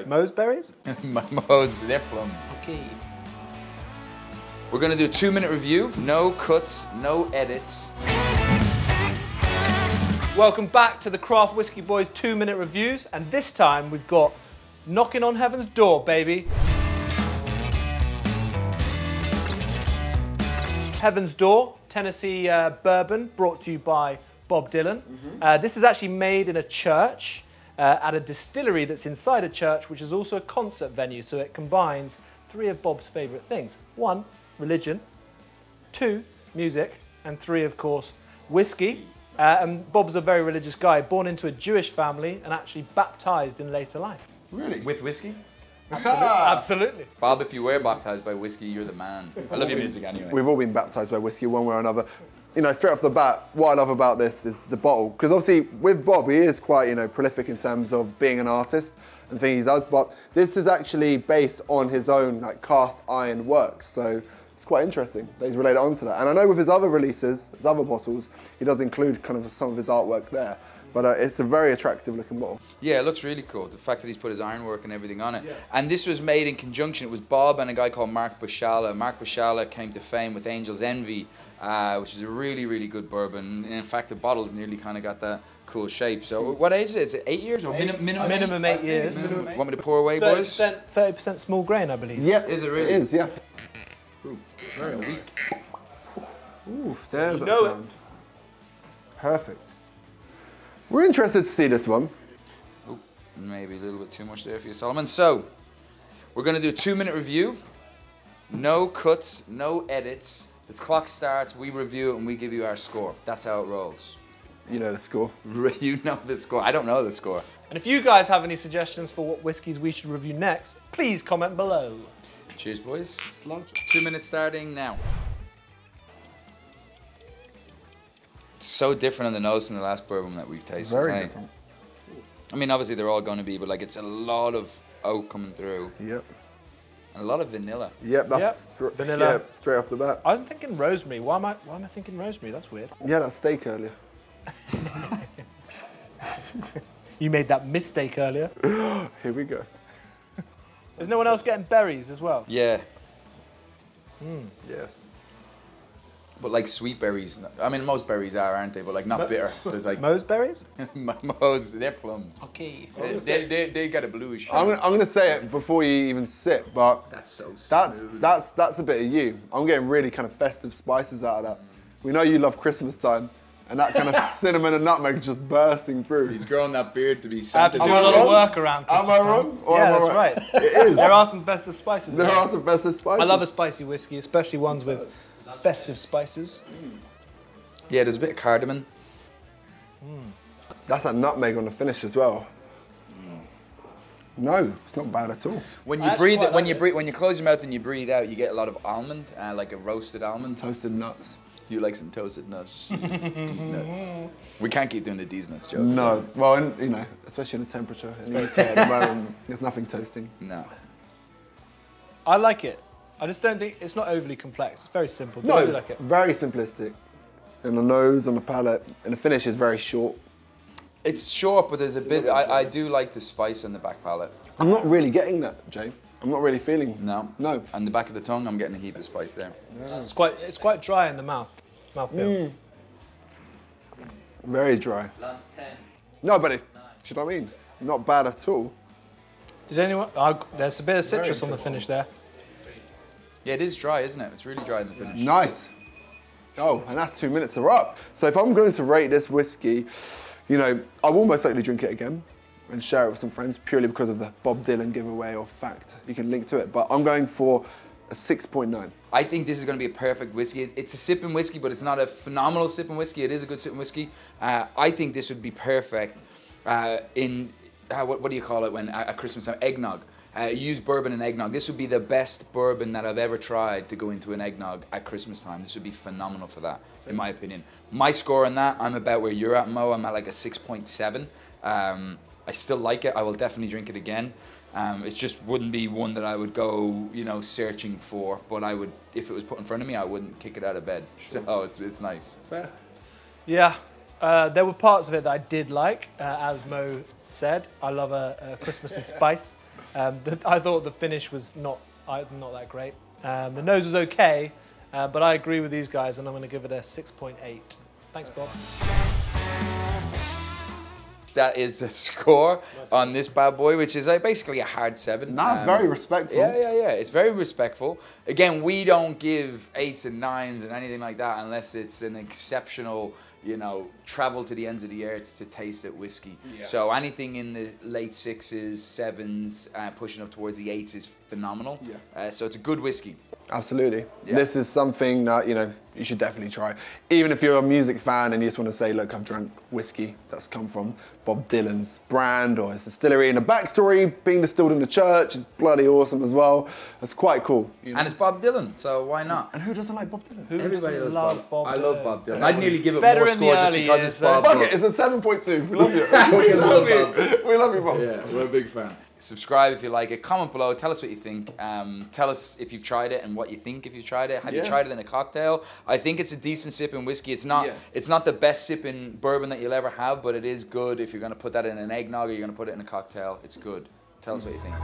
Moseberries? Mose, they're plums. Okay. We're gonna do a 2-minute review. No cuts, no edits. Welcome back to the Craft Whiskey Boys 2-minute reviews, and this time we've got Knocking on Heaven's Door, baby. Heavens Door Tennessee Bourbon, brought to you by Bob Dylan. This is actually made in a church at a distillery that's inside a church, which is also a concert venue, so it combines 3 of Bob's favourite things. 1, religion, 2, music, and 3, of course, whiskey. And Bob's a very religious guy, born into a Jewish family and actually baptised in later life. Really? With whiskey? Absolutely. Absolutely. Bob, if you were baptised by whiskey, you're the man. I love your music anyway. We've all been baptised by whiskey one way or another. You know, straight off the bat, what I love about this is the bottle. Because obviously, with Bob, he is quite, prolific in terms of being an artist and things he does. But this is actually based on his own cast iron works. So it's quite interesting that he's related onto that. And I know with his other releases, his other bottles, he does include kind of some of his artwork there. But it's a very attractive looking bottle. Yeah, it looks really cool. The fact that he's put his ironwork and everything on it. Yeah. And this was made in conjunction. It was Bob and a guy called Mark Bushala. Mark Bushala came to fame with Angel's Envy, which is a really, really good bourbon. And in fact, the bottle's nearly kind of got that cool shape. So what age is it? Is it 8 years or minimum? Minimum 8 years. Want me to pour away, boys? 30% small grain, I believe. Yeah. Is it really? It is, yeah. Ooh, very weak. Ooh, there's that sound. Perfect. We're interested to see this one. Ooh, maybe a little bit too much there for you, Solomon. So, we're going to do a 2-minute review. No cuts, no edits. The clock starts, we review it, and we give you our score. That's how it rolls. You know the score. You know the score. I don't know the score. And if you guys have any suggestions for what whiskies we should review next, please comment below. Cheers, boys. Sludge. 2 minutes starting now. So different on the nose from the last bourbon that we've tasted. Very different. I mean, obviously they're all going to be, but it's a lot of oak coming through. Yep. And a lot of vanilla. Yep, that's vanilla. Yeah, straight off the bat. I'm thinking rosemary. Why am I thinking rosemary? That's weird. Yeah, that steak earlier. You made that mistake earlier. Here we go. Is no one else getting berries as well? Yeah. Yeah. But like sweet berries. I mean, most berries are, aren't they? But not bitter. There's like Moseberries? Mose, they're plums. Okay. They got a bluish. I'm gonna say it before you even sip, but That's so smooth. that's a bit of you. I'm getting really kind of festive spices out of that. We know you love Christmas time, and that kind of cinnamon and nutmeg just bursting through. He's growing that beard to be I have to Santa. do a lot of work around Christmas Am I time. wrong? Or Yeah, am I that's right. It is. There are some festive spices There there. are some festive spices. I love a spicy whiskey, especially ones with festive spices. Yeah, there's a bit of cardamom. That's that nutmeg on the finish as well. No, it's not bad at all. When you breathe it, when you close your mouth and you breathe out, you get a lot of almond, like a roasted almond. Toasted nuts. You like some toasted nuts. These nuts. We can't keep doing the these nuts jokes. No, well, and, especially in the temperature in the UK at the moment, there's nothing toasting. No. I like it. I just don't think it's not overly complex. It's very simple. But No, I do like it. very simplistic. And the nose, on the palate, and the finish is very short. It's short, but there's a bit. I do like the spice on the back palate. I'm not really getting that, Jay. I'm not really feeling. No. No. On the back of the tongue, I'm getting a heap of spice there. It's quite dry in the mouthfeel. Very dry. Last 10. No, but it's, do you know what I mean? Not bad at all. Did anyone? There's a bit of citrus on the finish there. Yeah, it is dry, isn't it? It's really dry in the finish. Nice. Oh, and that's 2 minutes are up. So if I'm going to rate this whiskey, I will most likely drink it again and share it with some friends purely because of the Bob Dylan giveaway or fact you can link to it. But I'm going for a 6.9. I think this is going to be a perfect whiskey. It's a sipping whiskey, but it's not a phenomenal sipping whiskey. It is a good sipping whiskey. I think this would be perfect in, what do you call it when at Christmas time? Eggnog. Use bourbon and eggnog. This would be the best bourbon that I've ever tried to go into an eggnog at Christmas time. This would be phenomenal for that, in my opinion. My score on that, I'm about where you're at, Mo. I'm at like a 6.7. I still like it. I will definitely drink it again. It just wouldn't be one that I would go, searching for. But I would, if it was put in front of me, I wouldn't kick it out of bed. Sure. So it's nice. Fair. Yeah, There were parts of it that I did like, as Mo said. I love a Christmassy spice. I thought the finish was not that great. The nose was okay, but I agree with these guys, and I'm going to give it a 6.8. Thanks, Bob. That is the score on this bad boy, which is basically a hard 7. That's very respectful. Yeah. It's very respectful. Again, we don't give 8s and 9s and anything like that unless it's an exceptional, you know, travel to the ends of the earth to taste it whiskey. Yeah. So anything in the late 6s, 7s, pushing up towards the 8s is phenomenal. Yeah. So it's a good whiskey. Absolutely. Yeah. This is something that, you know, you should definitely try. Even if you're a music fan and you just want to say, look, I've drunk whiskey that's come from Bob Dylan's brand or his distillery, and the backstory being distilled in the church is bloody awesome as well. That's quite cool. You know? And it's Bob Dylan, so why not? And who doesn't like Bob Dylan? Everybody loves Bob Dylan. I love Bob Dylan. I'd nearly give it Better more in the score just early because years, it's Bob. Fuck it, it's a 7.2. We love you. We love you. We love you, Bob. Yeah, we're a big fan. Subscribe if you like it. Comment below. Tell us what you think. Tell us if you've tried it and what you think if you've tried it. Have you tried it in a cocktail? I think it's a decent sipping whiskey. It's not the best sipping bourbon that you'll ever have, but it is good if you're going to put that in an eggnog or you're going to put it in a cocktail. It's good. Tell us what you think.